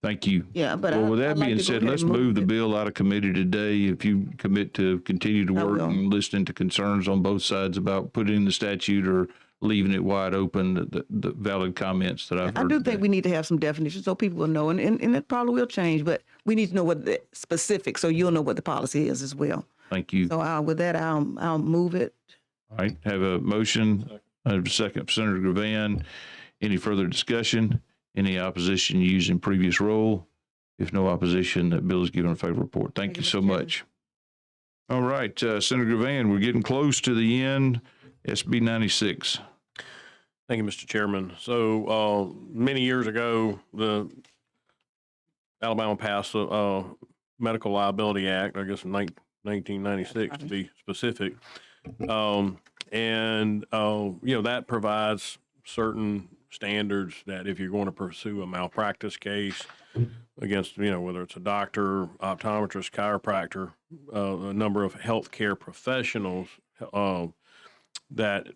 Thank you. Yeah, but Well, with that I'd like being to go said, ahead let's and move the it. bill out of committee today. If you commit to continue to I work will. and listen to concerns on both sides about putting in the statute or leaving it wide open, the valid comments that I've I heard do today. think we need to have some definitions so people will know, and it probably will change, but we need to know what the specifics, so you'll know what the policy is as well. Thank you. So with that, I'll move it. All right, have a motion. I have a second, Senator Gravan. Any further discussion? Any opposition using previous role? If no opposition, that bill is given a favorable report. Thank you so much. All right, Senator Gravan, we're getting close to the end. SB 96. Thank you, Mr. Chairman. So many years ago, the Alabama passed the Medical Liability Act, I guess in 1996 to be specific. That provides certain standards that if you're going to pursue a malpractice case against, whether it's a doctor, optometrist, chiropractor, a number of healthcare professionals, that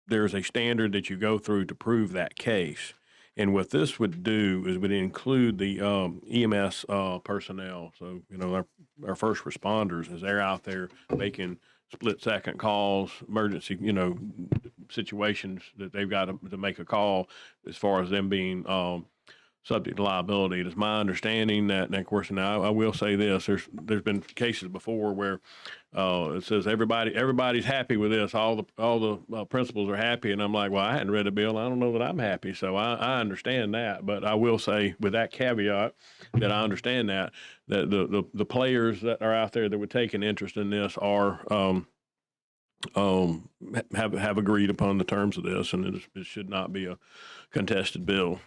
there's a standard that you go through to prove that case. And what this would do is would include the EMS personnel. So, our first responders, as they're out there making split-second calls, emergency, situations that they've got to make a call as far as them being subject to liability. It is my understanding that, and of course, now I will say this: there's been cases before where it says everybody's happy with this, all the principals are happy, and I'm like, well, I hadn't read the bill, I don't know that I'm happy, so I understand that, but I will say with that caveat that I understand that the players that are out there that would take an interest in this are have agreed upon the terms of this, and it should not be a contested bill.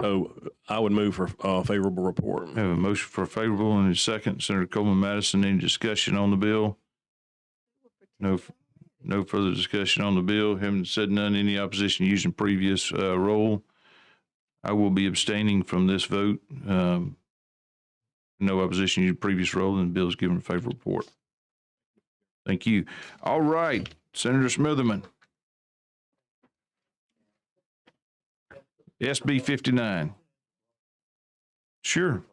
So I would move for favorable report. I have a motion for favorable and a second. Senator Coleman Madison, any discussion on the bill? No further discussion on the bill. Having said none, any opposition using previous roll? I will be abstaining from this vote. No opposition using previous roll, and the bill is given a favorable report. Thank you. All right, Senator Smitherman. SB 59. Sure.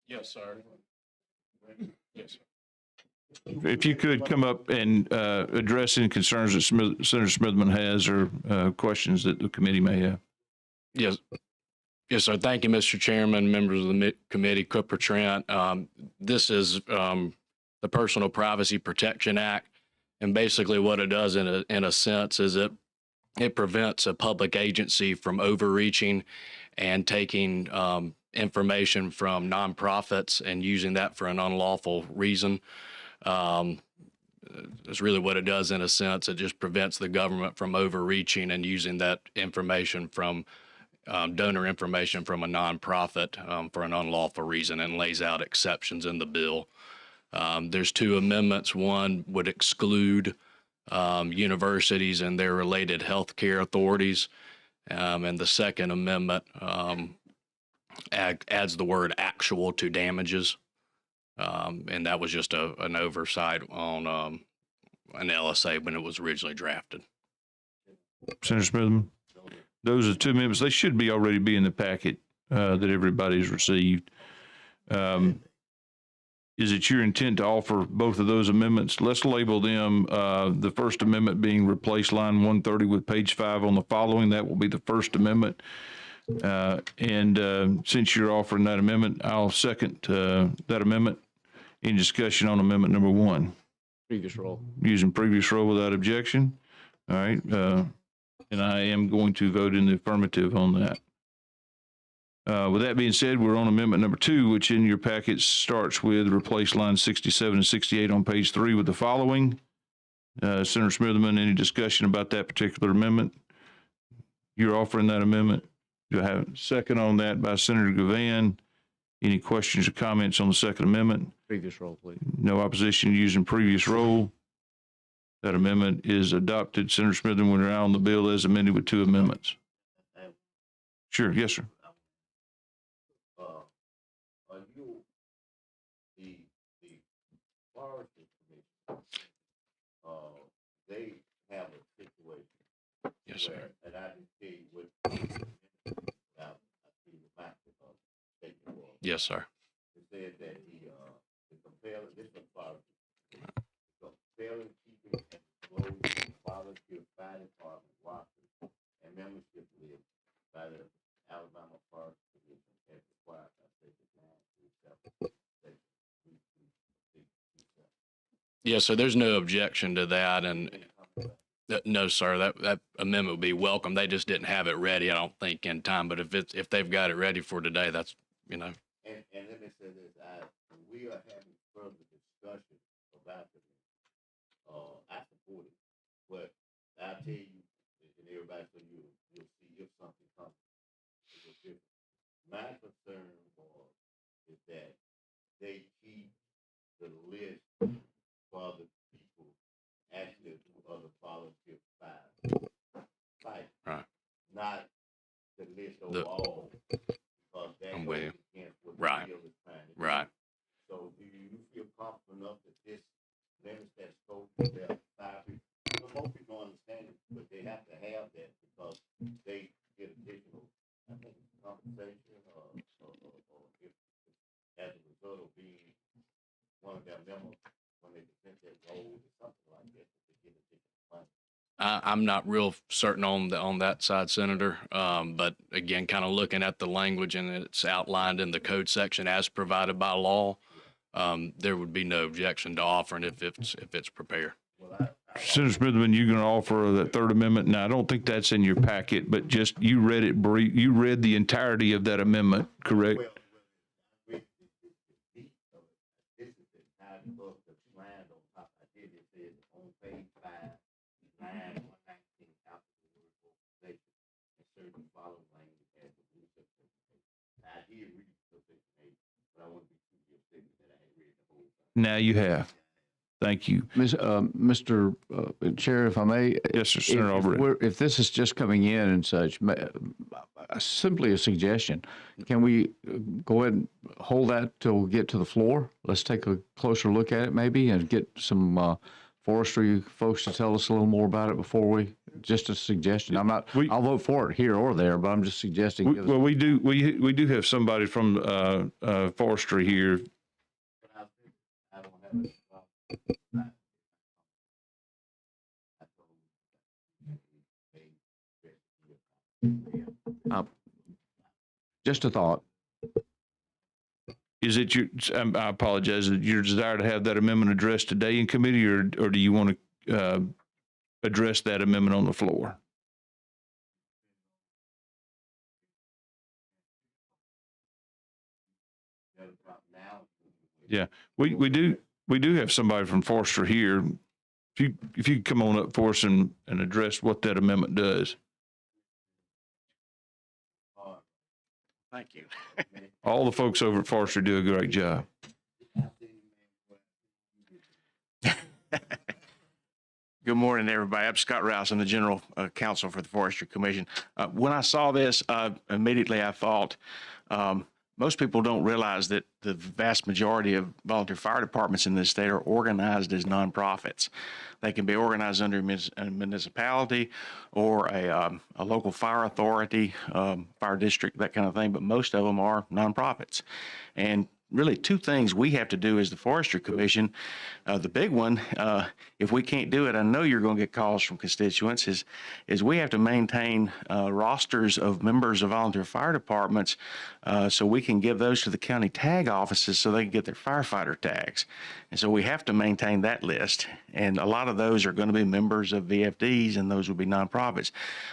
Yes, sir. Yes, sir. If you could come up and address any concerns that Senator Smithman has or questions that the committee may have. Yes. Yes, sir. Thank you, Mr. Chairman, members of the committee, Cooper Trent. This is the Personal Privacy Protection Act. And basically what it does in a sense is it prevents a public agency from overreaching and taking information from nonprofits and using that for an unlawful reason. That's really what it does in a sense. It just prevents the government from overreaching and using that information from donor information from a nonprofit for an unlawful reason, and lays out exceptions in the bill. There's two amendments. One would exclude universities and their related healthcare authorities. And the second amendment adds the word actual to damages. And that was just an oversight on an LSA when it was originally drafted. Senator Smithman, those are two amendments. They should already be in the packet that everybody's received. Is it your intent to offer both of those amendments? Let's label them, the First Amendment being replace line 130 with page 5 on the following. That will be the First Amendment. And since you're offering that amendment, I'll second that amendment. Any discussion on amendment number 1? Previous roll. Using previous roll without objection. All right. And I am going to vote in the affirmative on that. With that being said, we're on amendment number 2, which in your packet starts with replace lines 67 and 68 on page 3 with the following. Senator Smitherman, any discussion about that particular amendment? You're offering that amendment. Do I have a second on that by Senator Gavan? Any questions or comments on the second amendment? Previous roll, please. No opposition using previous roll. That amendment is adopted. Senator Smitherman, when you're on the bill as amended with 2 amendments. Sure. Yes, sir. Are you the forestry commission? They have a situation. Yes, sir. And I can tell you what. I see the map of state law. Yes, sir. It said that the compelling, this is forestry. The compelling keeping and disclosing volunteer fire department rosters and membership lists by the Alabama Forest Commission as required by Section 937. Yeah, so there's no objection to that, and no, sir, that amendment would be welcome. They just didn't have it ready, I don't think, in time. But if they've got it ready for today, that's, you know. And let me say this, we are having further discussion about this. I support it, but I'll tell you, and everybody, so you'll see if something comes. My concern is that they keep the list for the people actually do other volunteer fight. Right. Not the list overall, because that I'm goes with you. against what Right. the bill is trying to do. Right. So do you feel confident enough that this limits that scope to their 5 people? Most people don't understand it, but they have to have that because they get additional, I think, compensation or if as a result of being one of their members when they present their goals or something like that, to get additional funding. I'm not real certain on that side, Senator. But again, kind of looking at the language, and it's outlined in the code section as provided by law, there would be no objection to offering if it's prepared. Senator Smitherman, you're going to offer that third amendment. Now, I don't think that's in your packet, but just you read it brief. You read the entirety of that amendment, correct? Well, this is the entire book, the line on top. I did it, says on page 5, line 119, after the word organization, and certain following language as the blue section. I did read section 8, but I want to be too upset that I had read the whole thing. Now you have. Thank you. Mr. Chair, if I may. Yes, sir, Senator Albright. If this is just coming in and such, simply a suggestion, can we go ahead and hold that till we get to the floor? Let's take a closer look at it maybe and get some forestry folks to tell us a little more about it before we, just a suggestion. I'm not, I'll vote for it here or there, but I'm just suggesting. Well, we do have somebody from forestry here. I don't have it. Just a thought. Is it your, I apologize, is it your desire to have that amendment addressed today in committee, or do you want to address that amendment on the floor. Yeah, we do have somebody from Forster here. If you come on up for us and address what that amendment does. Thank you. All the folks over at Forster do a great job. Good morning, everybody. I'm Scott Rouse. I'm the General Counsel for the Forestry Commission. When I saw this, immediately I thought, most people don't realize that the vast majority of volunteer fire departments in this state are organized as nonprofits. They can be organized under a municipality or a local fire authority, fire district, that kind of thing, but most of them are nonprofits. And really two things we have to do as the Forestry Commission. The big one, if we can't do it, I know you're going to get calls from constituents, is we have to maintain rosters of members of volunteer fire departments so we can give those to the county tag offices so they can get their firefighter tags. And so we have to maintain that list. And a lot of those are going to be members of VFDs, and those will be nonprofits.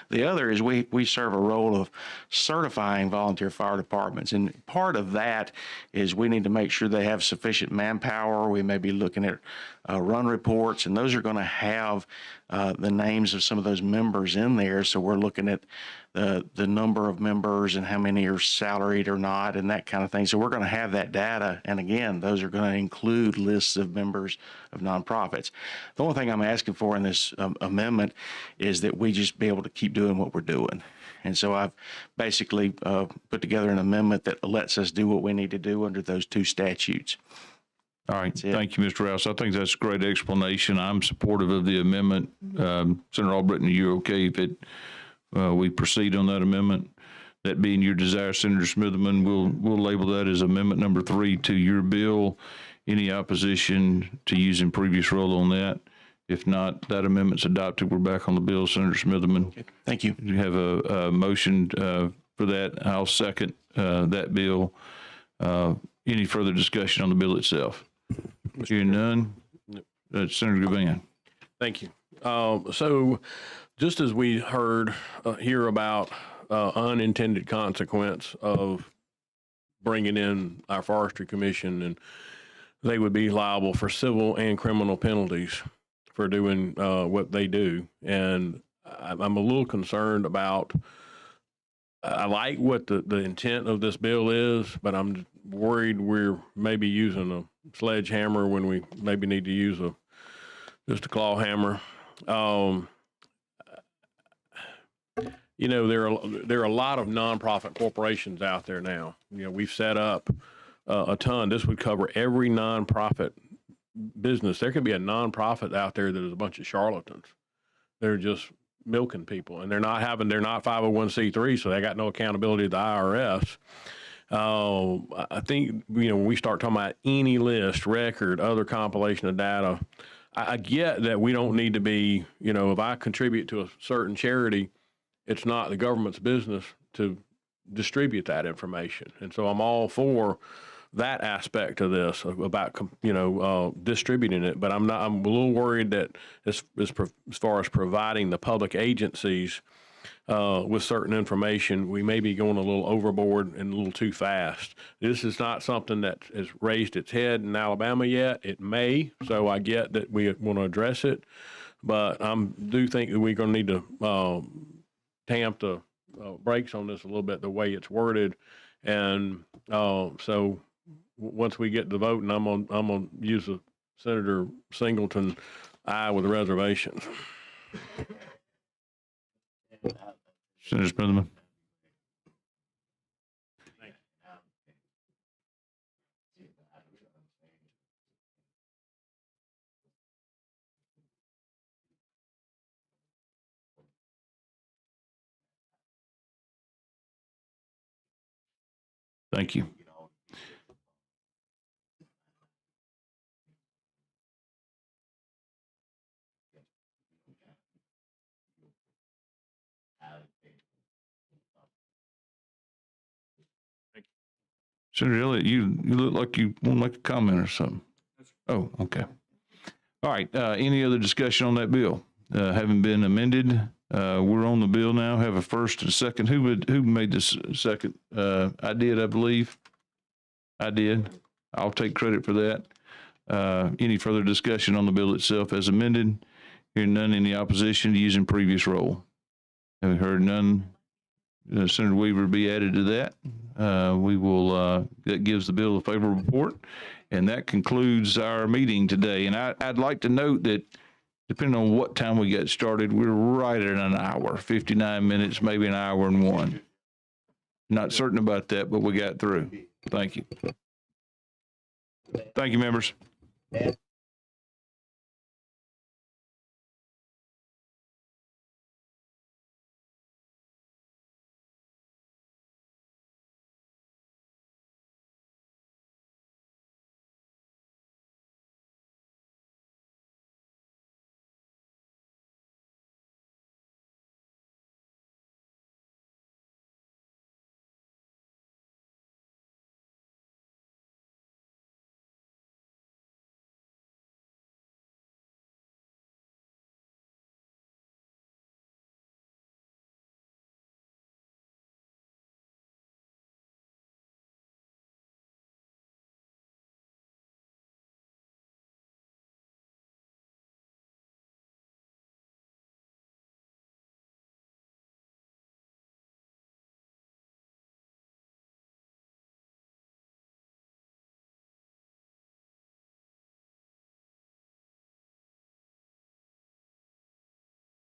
The other is we serve a role of certifying volunteer fire departments. And part of that is we need to make sure they have sufficient manpower. We may be looking at run reports, and those are going to have the names of some of those members in there. So we're looking at the number of members and how many are salaried or not and that kind of thing. So we're going to have that data. And again, those are going to include lists of members of nonprofits. The only thing I'm asking for in this amendment is that we just be able to keep doing what we're doing. And so I've basically put together an amendment that lets us do what we need to do under those two statutes. All right. Thank you, Mr. Rouse. I think that's a great explanation. I'm supportive of the amendment. Senator Albritton, are you okay if we proceed on that amendment? That being your desire, Senator Smitherman, we'll label that as amendment number 3 to your bill. Any opposition to using previous rule on that? If not, that amendment's adopted. We're back on the bill, Senator Smitherman. Okay. Thank you. You have a motion for that. I'll second that bill. Any further discussion on the bill itself? Hearing none. Senator Gavan. Thank you. So just as we heard here about unintended consequence of bringing in our Forestry Commission, and they would be liable for civil and criminal penalties for doing what they do. And I'm a little concerned about, I like what the intent of this bill is, but I'm worried we're maybe using a sledgehammer when we maybe need to use just a claw hammer. You know, there are a lot of nonprofit corporations out there now. You know, we've set up a ton. This would cover every nonprofit business. There could be a nonprofit out there that is a bunch of charlatans. They're just milking people, and they're not 501c3, so they got no accountability to the IRS. I think, you know, when we start talking about any list, record, other compilation of data, I get that we don't need to be, you know, if I contribute to a certain charity, it's not the government's business to distribute that information. And so I'm all for that aspect of this about, you know, distributing it. But I'm a little worried that as far as providing the public agencies with certain information, we may be going a little overboard and a little too fast. This is not something that has raised its head in Alabama yet. It may, so I get that we want to address it, but I do think that we're going to need to tamp the brakes on this a little bit, the way it's worded. And so once we get to voting, I'm gonna use the Senator Singleton aye with reservations. Senator Smitherman. Thank you. Senator Elliott, you look like you want to make a comment or something. Oh, okay. All right, any other discussion on that bill? Having been amended, we're on the bill now, have a first and a second. Who made this second? I did, I believe. I did. I'll take credit for that. Any further discussion on the bill itself as amended? Hearing none, any opposition to using previous roll? Having heard none, Senator Weaver be added to that. We will, that gives the bill a favorable report. And that concludes our meeting today. And I'd like to note that depending on what time we get started, we're right at an hour, 59 minutes, maybe an hour and one. Not certain about that, but we got through. Thank you. Thank you, members.